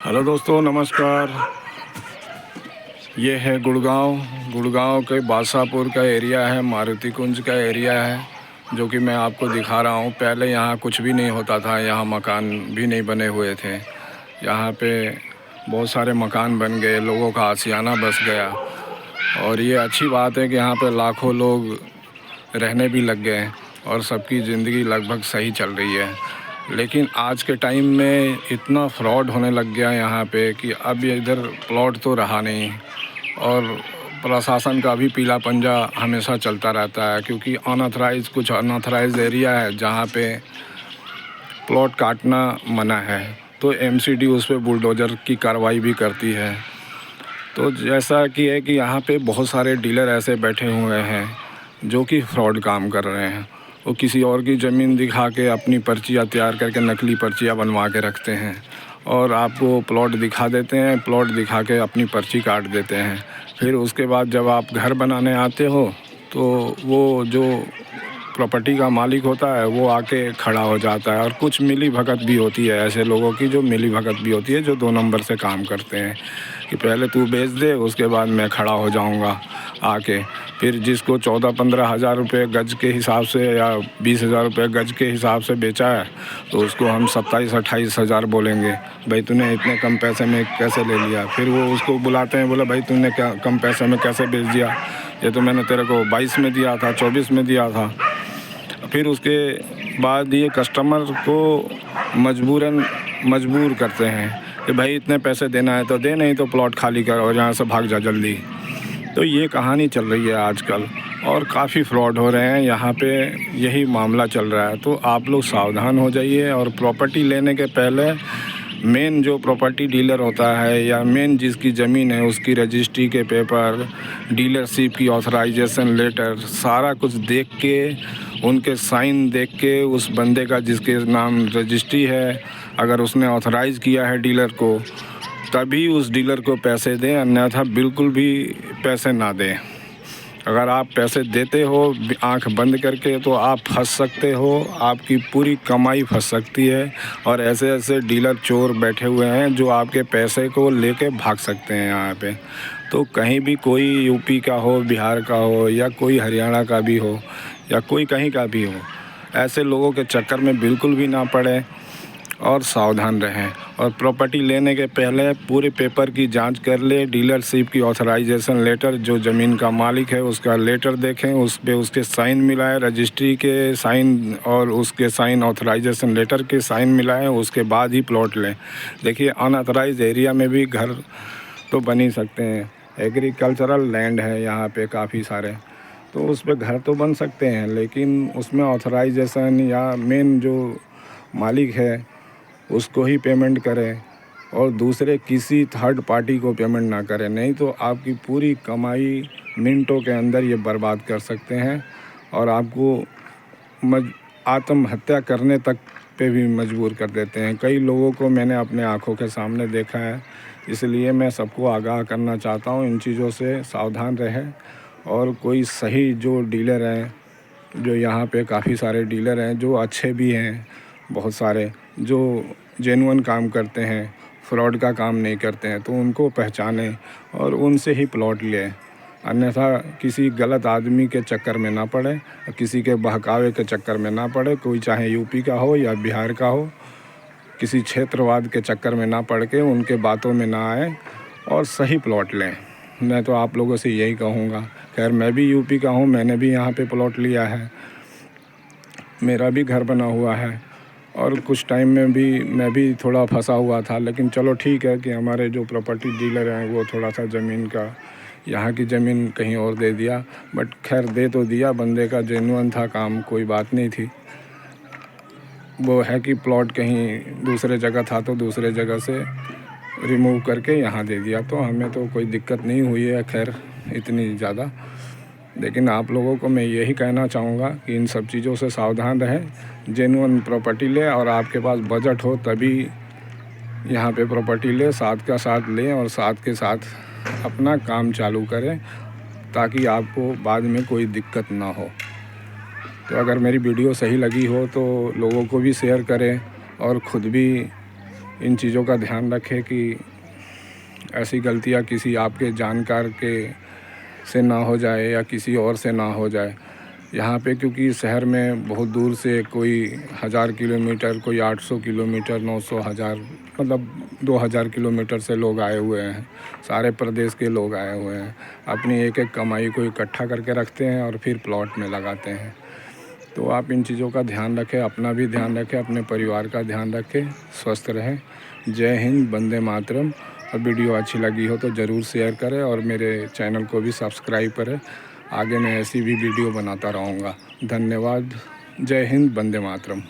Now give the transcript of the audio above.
Hello दोस्तों, नमस्कार। ये है गुड़गांव के बादशाहपुर का एरिया है, मारुति कुंज का एरिया है जो कि मैं आपको दिखा रहा हूँ। पहले यहाँ कुछ भी नहीं होता था, यहाँ मकान भी नहीं बने हुए थे। यहाँ पे बहुत सारे मकान बन गए, लोगों का आशियाना बस गया और ये अच्छी बात है कि यहाँ पे लाखों लोग रहने भी लग गए और सबकी ज़िंदगी लगभग सही चल रही है। लेकिन आज के टाइम में इतना फ्रॉड होने लग गया यहाँ पे कि अब ये इधर प्लॉट तो रहा नहीं और प्रशासन का भी पीला पंजा हमेशा चलता रहता है, क्योंकि कुछ अनऑथराइज एरिया है जहाँ पे प्लॉट काटना मना है, तो एमसीडी उस पर बुलडोज़र की कार्रवाई भी करती है। तो जैसा कि है कि यहाँ पे बहुत सारे डीलर ऐसे बैठे हुए हैं जो कि फ्रॉड काम कर रहे हैं। वो किसी और की ज़मीन दिखा के अपनी पर्चियाँ तैयार करके नकली पर्चियाँ बनवा के रखते हैं और आपको प्लॉट दिखा देते हैं, प्लॉट दिखा के अपनी पर्ची काट देते हैं। फिर उसके बाद जब आप घर बनाने आते हो तो वो जो प्रॉपर्टी का मालिक होता है वो आके खड़ा हो जाता है। और कुछ मिली भगत भी होती है ऐसे लोगों की, जो मिली भगत भी होती है, जो 2 नंबर से काम करते हैं कि पहले तू बेच दे, उसके बाद मैं खड़ा हो जाऊंगा आके। फिर जिसको 14-15 हज़ार रुपये गज के हिसाब से या 20,000 रुपये गज के हिसाब से बेचा है तो उसको हम 27-28 हज़ार बोलेंगे, भाई तूने इतने कम पैसे में कैसे ले लिया। फिर वो उसको बुलाते हैं, बोले भाई तूने क्या कम पैसे में कैसे बेच दिया, ये तो मैंने तेरे को 22 में दिया था, 24 में दिया था। फिर उसके बाद ये कस्टमर को मजबूर करते हैं कि भाई इतने पैसे देना है तो दे, नहीं तो प्लॉट खाली कर और यहाँ से भाग जा जल्दी। तो ये कहानी चल रही है आजकल और काफ़ी फ्रॉड हो रहे हैं यहाँ पे, यही मामला चल रहा है। तो आप लोग सावधान हो जाइए और प्रॉपर्टी लेने के पहले मेन जो प्रॉपर्टी डीलर होता है या मेन जिसकी ज़मीन है उसकी रजिस्ट्री के पेपर, डीलरशिप की ऑथराइजेशन लेटर, सारा कुछ देख के, उनके साइन देख के, उस बंदे का जिसके नाम रजिस्ट्री है अगर उसने ऑथराइज़ किया है डीलर को, तभी उस डीलर को पैसे दें, अन्यथा बिल्कुल भी पैसे ना दें। अगर आप पैसे देते हो आंख बंद करके तो आप फंस सकते हो, आपकी पूरी कमाई फंस सकती है। और ऐसे ऐसे डीलर चोर बैठे हुए हैं जो आपके पैसे को लेके भाग सकते हैं यहाँ पे। तो कहीं भी कोई यूपी का हो, बिहार का हो या कोई हरियाणा का भी हो या कोई कहीं का भी हो, ऐसे लोगों के चक्कर में बिल्कुल भी ना पड़े और सावधान रहें। और प्रॉपर्टी लेने के पहले पूरे पेपर की जांच कर ले, डीलरशिप की ऑथराइजेशन लेटर, जो ज़मीन का मालिक है उसका लेटर देखें, उस पे उसके साइन मिलाएं, रजिस्ट्री के साइन और उसके साइन ऑथराइजेशन लेटर के साइन मिलाएं, उसके बाद ही प्लॉट लें। देखिए अनऑथराइज एरिया में भी घर तो बन ही सकते हैं, एग्रीकल्चरल लैंड है यहाँ पे काफ़ी सारे, तो उस पर घर तो बन सकते हैं, लेकिन उसमें ऑथराइजेशन या मेन जो मालिक है उसको ही पेमेंट करें और दूसरे किसी थर्ड पार्टी को पेमेंट ना करें, नहीं तो आपकी पूरी कमाई मिनटों के अंदर ये बर्बाद कर सकते हैं और आपको आत्महत्या करने तक पे भी मजबूर कर देते हैं। कई लोगों को मैंने अपने आंखों के सामने देखा है, इसलिए मैं सबको आगाह करना चाहता हूँ, इन चीज़ों से सावधान रहें। और कोई सही जो डीलर हैं, जो यहाँ पे काफ़ी सारे डीलर हैं जो अच्छे भी हैं, बहुत सारे जो जेन्युइन काम करते हैं, फ्रॉड का काम नहीं करते हैं, तो उनको पहचानें और उनसे ही प्लॉट लें। अन्यथा किसी गलत आदमी के चक्कर में ना पड़े, किसी के बहकावे के चक्कर में ना पड़े, कोई चाहे यूपी का हो या बिहार का हो, किसी क्षेत्रवाद के चक्कर में ना पड़ के उनके बातों में ना आए और सही प्लॉट लें। मैं तो आप लोगों से यही कहूँगा। खैर मैं भी यूपी का हूँ, मैंने भी यहाँ पे प्लॉट लिया है, मेरा भी घर बना हुआ है और कुछ टाइम में भी मैं भी थोड़ा फंसा हुआ था, लेकिन चलो ठीक है कि हमारे जो प्रॉपर्टी डीलर हैं वो थोड़ा सा ज़मीन का, यहाँ की ज़मीन कहीं और दे दिया, बट खैर दे तो दिया, बंदे का जेन्युइन था काम, कोई बात नहीं थी। वो है कि प्लॉट कहीं दूसरे जगह था तो दूसरे जगह से रिमूव करके यहाँ दे दिया, तो हमें तो कोई दिक्कत नहीं हुई है खैर इतनी ज़्यादा। लेकिन आप लोगों को मैं यही कहना चाहूँगा कि इन सब चीज़ों से सावधान रहें, जेन्युइन प्रॉपर्टी लें और आपके पास बजट हो तभी यहाँ पे प्रॉपर्टी लें, साथ का साथ लें और साथ के साथ अपना काम चालू करें ताकि आपको बाद में कोई दिक्कत ना हो। तो अगर मेरी वीडियो सही लगी हो तो लोगों को भी शेयर करें और ख़ुद भी इन चीज़ों का ध्यान रखें कि ऐसी गलतियाँ किसी आपके जानकार के से ना हो जाए या किसी और से ना हो जाए। यहाँ पे क्योंकि शहर में बहुत दूर से कोई 1000 किलोमीटर, कोई 800 किलोमीटर, 900, 1000 मतलब 2000 किलोमीटर से लोग आए हुए हैं। सारे प्रदेश के लोग आए हुए हैं, अपनी एक एक कमाई को इकट्ठा करके रखते हैं और फिर प्लॉट में लगाते हैं। तो आप इन चीज़ों का ध्यान रखें, अपना भी ध्यान रखें, अपने परिवार का ध्यान रखें, स्वस्थ रहें। जय हिंद, वंदे मातरम। और वीडियो अच्छी लगी हो तो ज़रूर शेयर करें और मेरे चैनल को भी सब्सक्राइब करें। आगे मैं ऐसी भी वीडियो बनाता रहूँगा। धन्यवाद। जय हिंद, वंदे मातरम।